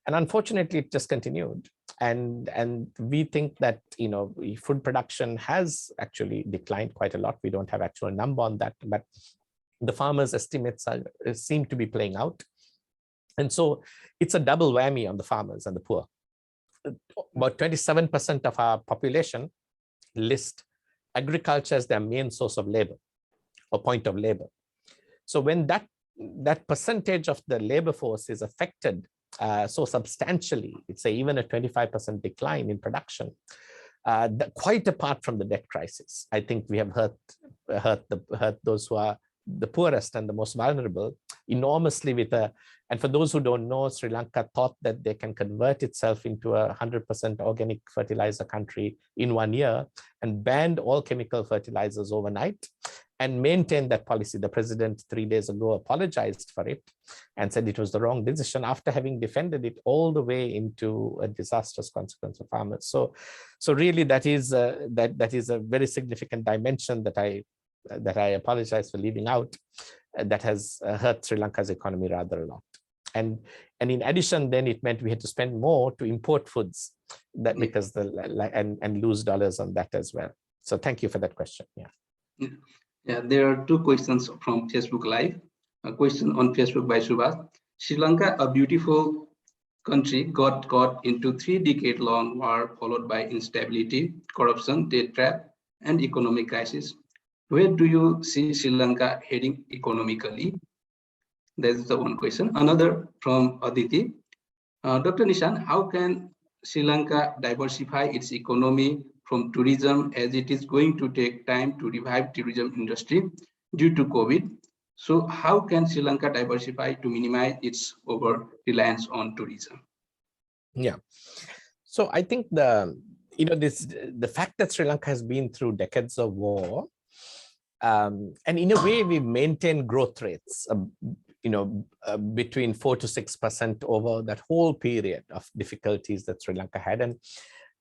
And unfortunately, it just continued. And we think that, food production has actually declined quite a lot. We don't have actual number on that, but the farmers' estimates seem to be playing out. And so it's a double whammy on the farmers and the poor. About 27% of our population list agriculture as their main source of labor or point of labor. So when that percentage of the labor force is affected so substantially, it's even a 25% decline in production, quite apart from the debt crisis. I think we have hurt those who are the poorest and the most vulnerable enormously and for those who don't know, Sri Lanka thought that they can convert itself into a 100% organic fertilizer country in 1 year and banned all chemical fertilizers overnight and maintained that policy. The president 3 days ago apologized for it and said it was the wrong decision after having defended it all the way into a disastrous consequence for farmers. So really that is a very significant dimension that I apologize for leaving out, that has hurt Sri Lanka's economy rather a lot. And in addition, then it meant we had to spend more to import foods that because and lose dollars on that as well. So thank you for that question. Yeah, there are two questions from Facebook Live. A question on Facebook by Subhas. Sri Lanka, a beautiful country, got caught into 3-decade-long war followed by instability, corruption, debt trap, and economic crisis. Where do you see Sri Lanka heading economically? That's the one question. Another from Aditi. Dr. Nishan, how can Sri Lanka diversify its economy from tourism, as it is going to take time to revive tourism industry due to COVID? So how can Sri Lanka diversify to minimize its over reliance on tourism? Yeah. So I think the fact that Sri Lanka has been through decades of war, and in a way we maintain growth rates, between 4 to 6% over that whole period of difficulties that Sri Lanka had. And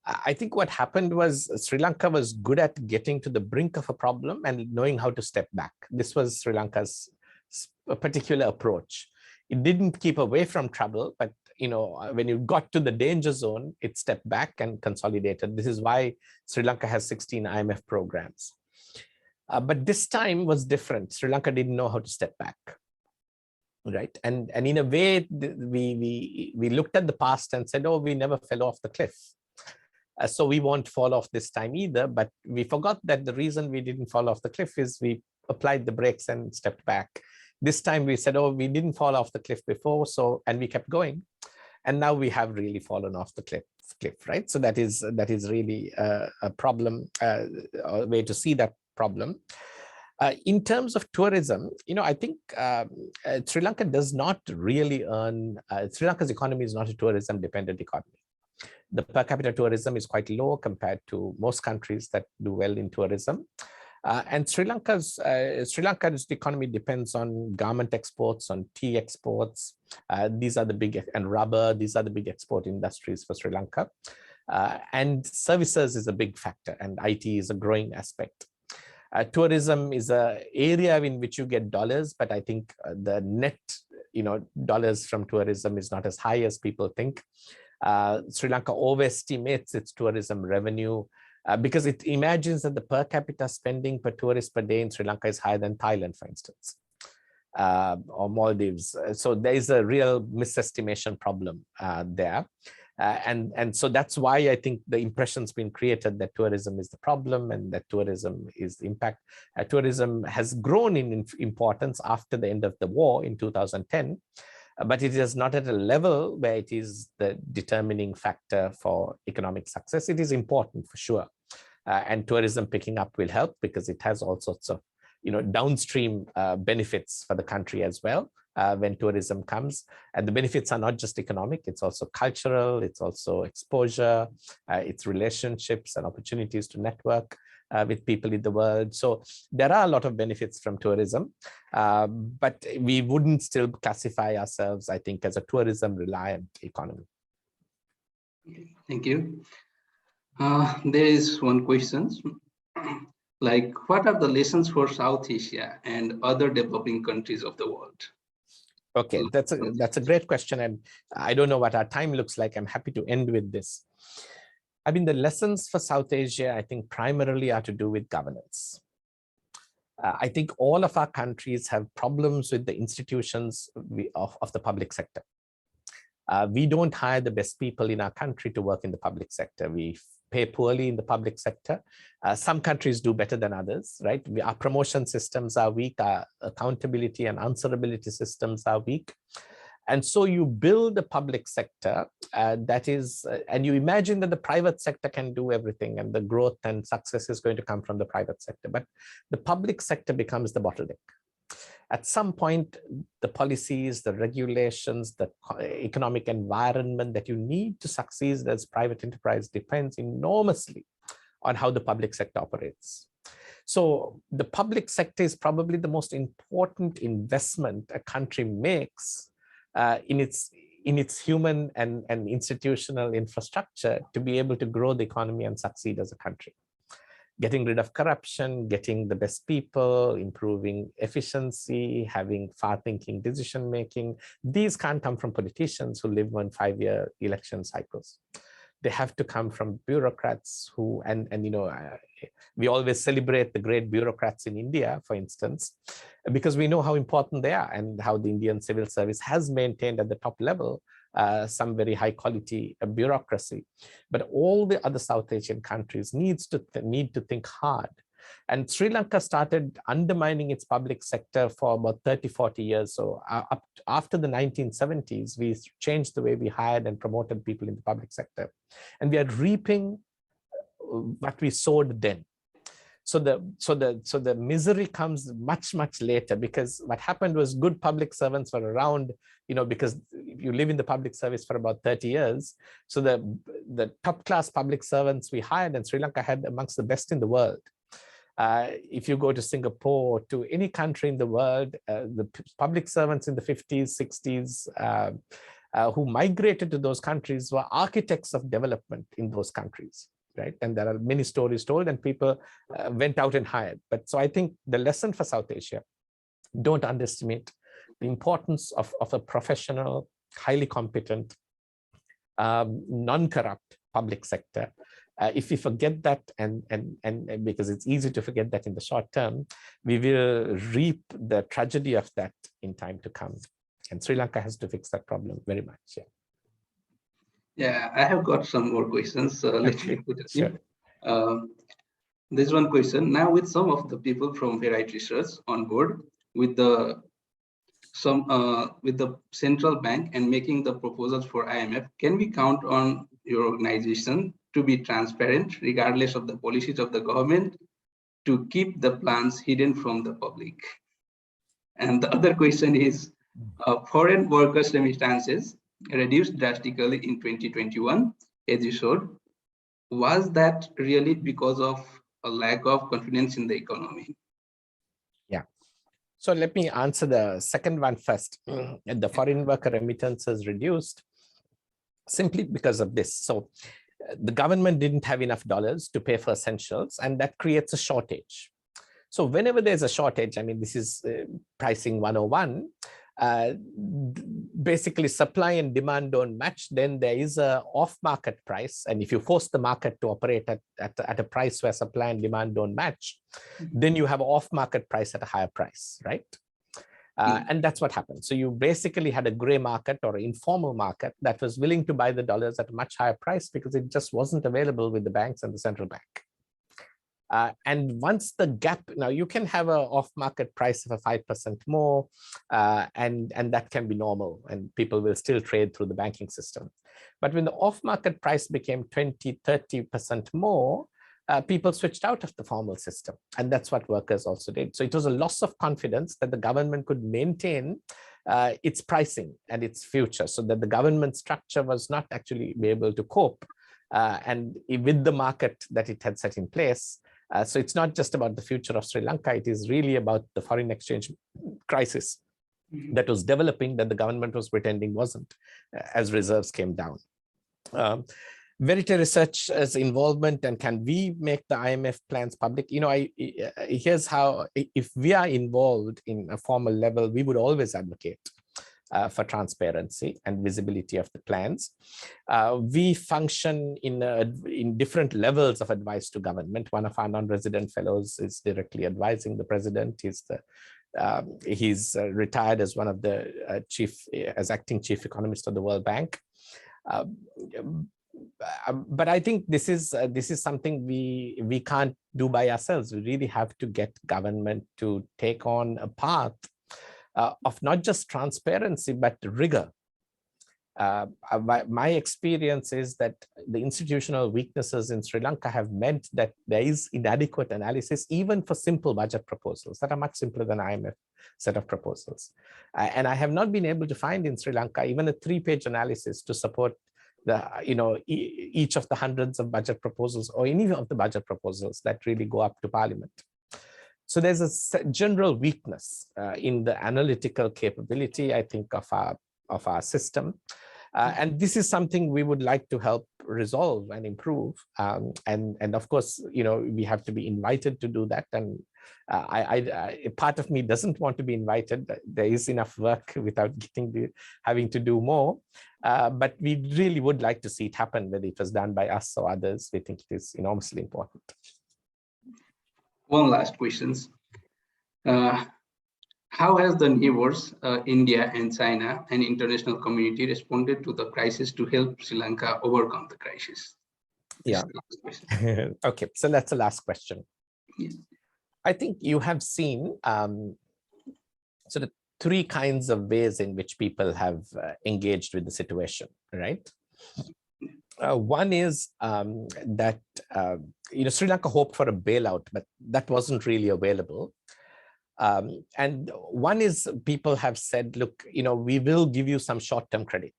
I think what happened was Sri Lanka was good at getting to the brink of a problem and knowing how to step back. This was Sri Lanka's particular approach. It didn't keep away from trouble, but when you got to the danger zone, it stepped back and consolidated. This is why Sri Lanka has 16 IMF programs. But this time was different. Sri Lanka didn't know how to step back. Right. And in a way, we looked at the past and said, oh, we never fell off the cliff. So we won't fall off this time either. But we forgot that the reason we didn't fall off the cliff is we applied the brakes and stepped back. This time we said, oh, we didn't fall off the cliff before. And we kept going. And now we have really fallen off the cliff, right? So that is really a problem, a way to see that problem. In terms of tourism, I think Sri Lanka does not really earn, Sri Lanka's economy is not a tourism dependent economy. The per capita tourism is quite low compared to most countries that do well in tourism. And Sri Lanka's economy depends on garment exports, on tea exports. These are the big, and rubber, these are the big export industries for Sri Lanka. And services is a big factor, and IT is a growing aspect. Tourism is an area in which you get dollars, but I think the net, dollars from tourism is not as high as people think. Sri Lanka overestimates its tourism revenue because it imagines that the per capita spending per tourist per day in Sri Lanka is higher than Thailand, for instance, or Maldives. So there is a real misestimation problem there. And so that's why I think the impression's been created that tourism is the problem and that tourism is the impact. Tourism has grown in importance after the end of the war in 2010, but it is not at a level where it is the determining factor for economic success. It is important for sure. And tourism picking up will help because it has all sorts of downstream benefits for the country as well. When tourism comes, and the benefits are not just economic, it's also cultural, it's also exposure, it's relationships and opportunities to network with people in the world. So there are a lot of benefits from tourism, but we wouldn't still classify ourselves, I think, as a tourism reliant economy. Thank you. There is one question. Like, what are the lessons for South Asia and other developing countries of the world? Okay, that's a great question, and I don't know what our time looks like. I'm happy to end with this. I mean, the lessons for South Asia, I think, primarily are to do with governance. I think all of our countries have problems with the institutions of the public sector. We don't hire the best people in our country to work in the public sector. We pay poorly in the public sector. Some countries do better than others, right? Our promotion systems are weak, our accountability and answerability systems are weak. And so you build a public sector that is, and you imagine that the private sector can do everything and the growth and success is going to come from the private sector, but the public sector becomes the bottleneck. At some point, the policies, the regulations, the economic environment that you need to succeed as private enterprise depends enormously on how the public sector operates. So the public sector is probably the most important investment a country makes in its human and institutional infrastructure to be able to grow the economy and succeed as a country. Getting rid of corruption, getting the best people, improving efficiency, having far-thinking decision-making. These can't come from politicians who live on 5-year election cycles. They have to come from bureaucrats who, we always celebrate the great bureaucrats in India, for instance, because we know how important they are and how the Indian civil service has maintained at the top level some very high quality bureaucracy. But all the other South Asian countries need to think hard. And Sri Lanka started undermining its public sector for about 30, 40 years. So after the 1970s, we changed the way we hired and promoted people in the public sector. And we are reaping what we sowed then. So the misery comes much, much later, because what happened was good public servants were around, because you live in the public service for about 30 years. So the top class public servants we hired in Sri Lanka had amongst the best in the world. If you go to Singapore, to any country in the world, the public servants in the 50s, 60s, who migrated to those countries were architects of development in those countries. Right, and there are many stories told, and people went out and hired. But so I think the lesson for South Asia: don't underestimate the importance of a professional, highly competent, non-corrupt public sector. If we forget that, and because it's easy to forget that in the short term, we will reap the tragedy of that in time to come. And Sri Lanka has to fix that problem very much. Yeah. Yeah, I have got some more questions. Let me put it in. Sure. There's one question. Now, with some of the people from Verité Research on board with the central bank and making the proposals for IMF, can we count on your organization to be transparent, regardless of the policies of the government, to keep the plans hidden from the public? And the other question is, foreign workers' remittances reduced drastically in 2021, as you showed. Was that really because of a lack of confidence in the economy? Yeah. So let me answer the second one first. The foreign worker remittances reduced simply because of this. So the government didn't have enough dollars to pay for essentials, and that creates a shortage. So whenever there's a shortage, I mean, this is pricing 101, basically supply and demand don't match, then there is a off-market price. And if you force the market to operate at a price where supply and demand don't match, then you have an off-market price at a higher price, right? And that's what happened. So you basically had a gray market or an informal market that was willing to buy the dollars at a much higher price because it just wasn't available with the banks and the central bank. And once the gap, now you can have an off-market price of a 5% more, and that can be normal, and people will still trade through the banking system. But when the off-market price became 20, 30% more, people switched out of the formal system. And that's what workers also did. So it was a loss of confidence that the government could maintain its pricing and its future, so that the government structure was not actually be able to cope and with the market that it had set in place. So it's not just about the future of Sri Lanka, it is really about the foreign exchange crisis that was developing that the government was pretending wasn't, as reserves came down. Verité Research's involvement, and can we make the IMF plans public? Here's how, if we are involved in a formal level, we would always advocate for transparency and visibility of the plans. We function in different levels of advice to government. One of our non-resident fellows is directly advising the president. He's retired as one of the as acting chief economist of the World Bank. But I think this is something we can't do by ourselves. We really have to get government to take on a path of not just transparency, but rigor. My experience is that the institutional weaknesses in Sri Lanka have meant that there is inadequate analysis, even for simple budget proposals that are much simpler than IMF set of proposals. And I have not been able to find in Sri Lanka even a 3-page analysis to support the, each of the hundreds of budget proposals or any of the budget proposals that really go up to Parliament. So there's a general weakness in the analytical capability, I think, of our system. And this is something we would like to help resolve and improve. And of course, we have to be invited to do that. And part of me doesn't want to be invited. There is enough work without having to do more. But we really would like to see it happen, whether it was done by us or others. We think it is enormously important. One last question. How has the neighbors, India and China, and international community responded to the crisis to help Sri Lanka overcome the crisis? Yeah. Okay, so that's the last question. Yes. I think you have seen sort of 3 kinds of ways in which people have engaged with the situation, right? One is that Sri Lanka hoped for a bailout, but that wasn't really available. And one is people have said, look, we will give you some short-term credit.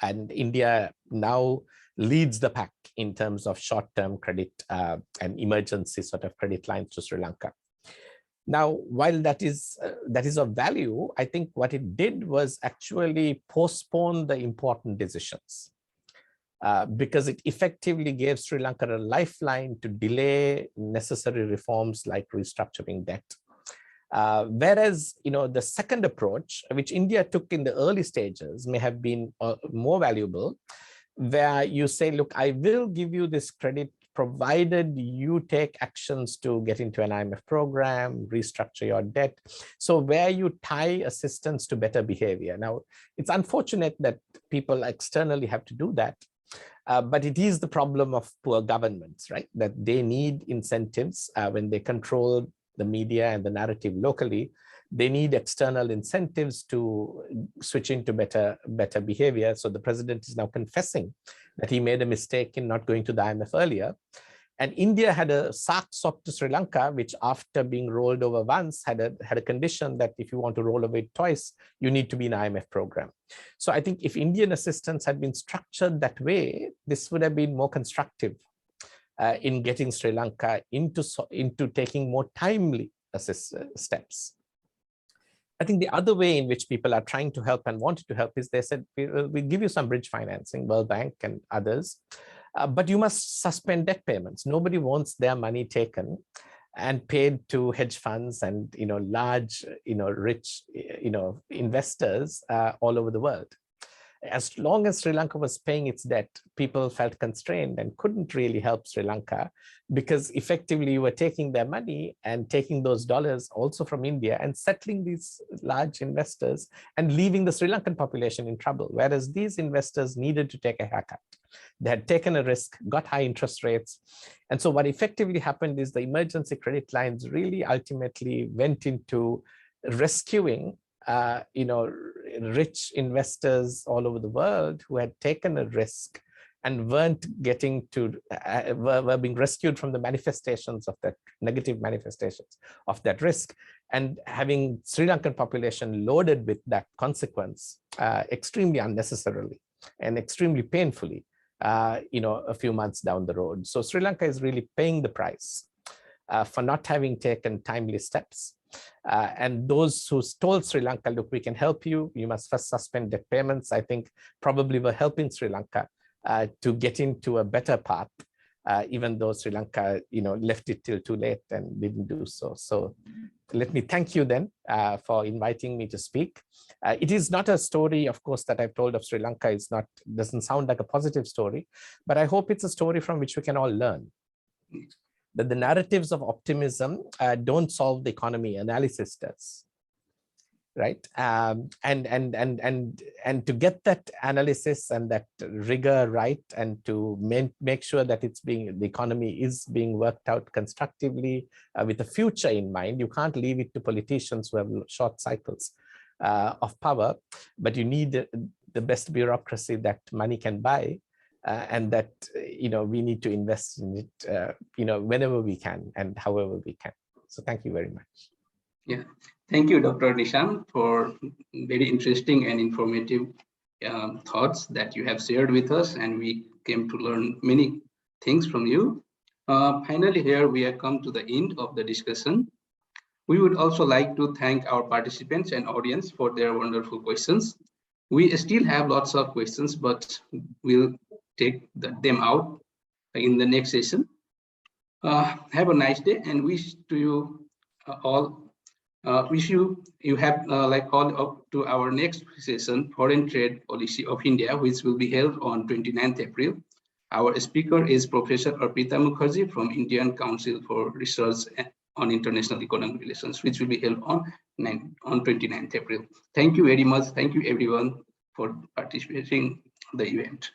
And India now leads the pack in terms of short-term credit and emergency sort of credit lines to Sri Lanka. Now, while that is of value, I think what it did was actually postpone the important decisions. Because it effectively gave Sri Lanka a lifeline to delay necessary reforms like restructuring debt. Whereas, the second approach, which India took in the early stages, may have been more valuable, where you say, look, I will give you this credit provided you take actions to get into an IMF program, restructure your debt. So where you tie assistance to better behavior. Now, it's unfortunate that people externally have to do that. But it is the problem of poor governments, right? That they need incentives when they control the media and the narrative locally. They need external incentives to switch into better behavior. So the president is now confessing that he made a mistake in not going to the IMF earlier. And India had a SARC swap to Sri Lanka, which after being rolled over once had a condition that if you want to roll over it twice, you need to be in an IMF program. So I think if Indian assistance had been structured that way, this would have been more constructive in getting Sri Lanka into taking more timely steps. I think the other way in which people are trying to help and wanted to help is they said, we'll give you some bridge financing, World Bank and others, but you must suspend debt payments. Nobody wants their money taken and paid to hedge funds and large, rich, investors all over the world. As long as Sri Lanka was paying its debt, people felt constrained and couldn't really help Sri Lanka because effectively you were taking their money and taking those dollars also from India and settling these large investors and leaving the Sri Lankan population in trouble. Whereas these investors needed to take a haircut. They had taken a risk, got high interest rates. And so what effectively happened is the emergency credit lines really ultimately went into rescuing rich investors all over the world who had taken a risk and weren't getting to, were being rescued from the manifestations of that, negative manifestations of that risk, and having Sri Lankan population loaded with that consequence extremely unnecessarily and extremely painfully, a few months down the road. So Sri Lanka is really paying the price for not having taken timely steps. And those who told Sri Lanka, look, we can help you, you must first suspend debt payments, I think probably were helping Sri Lanka to get into a better path, even though Sri Lanka, left it till too late and didn't do so. So let me thank you then for inviting me to speak. It is not a story, of course, that I've told of Sri Lanka. Doesn't sound like a positive story, but I hope it's a story from which we can all learn. That the narratives of optimism don't solve the economy, analysis does, right? And to get that analysis and that rigor right, and to make sure that the economy is being worked out constructively with the future in mind, you can't leave it to politicians who have short cycles of power, but you need the best bureaucracy that money can buy, and that we need to invest in it whenever we can and however we can. So thank you very much. Yeah, thank you, Dr. Nishan, for very interesting and informative thoughts that you have shared with us, and we came to learn many things from you. Finally, here we have come to the end of the discussion. We would also like to thank our participants and audience for their wonderful questions. We still have lots of questions, but we'll take them out in the next session. Have a nice day, and wish to you all. Wish you have like all up to our next session, Foreign Trade Policy of India, which will be held on 29th April. Our speaker is Professor Arpita Mukherjee from Indian Council for Research on International Economic Relations, which will be held on 29th April. Thank you very much. Thank you everyone for participating in the event.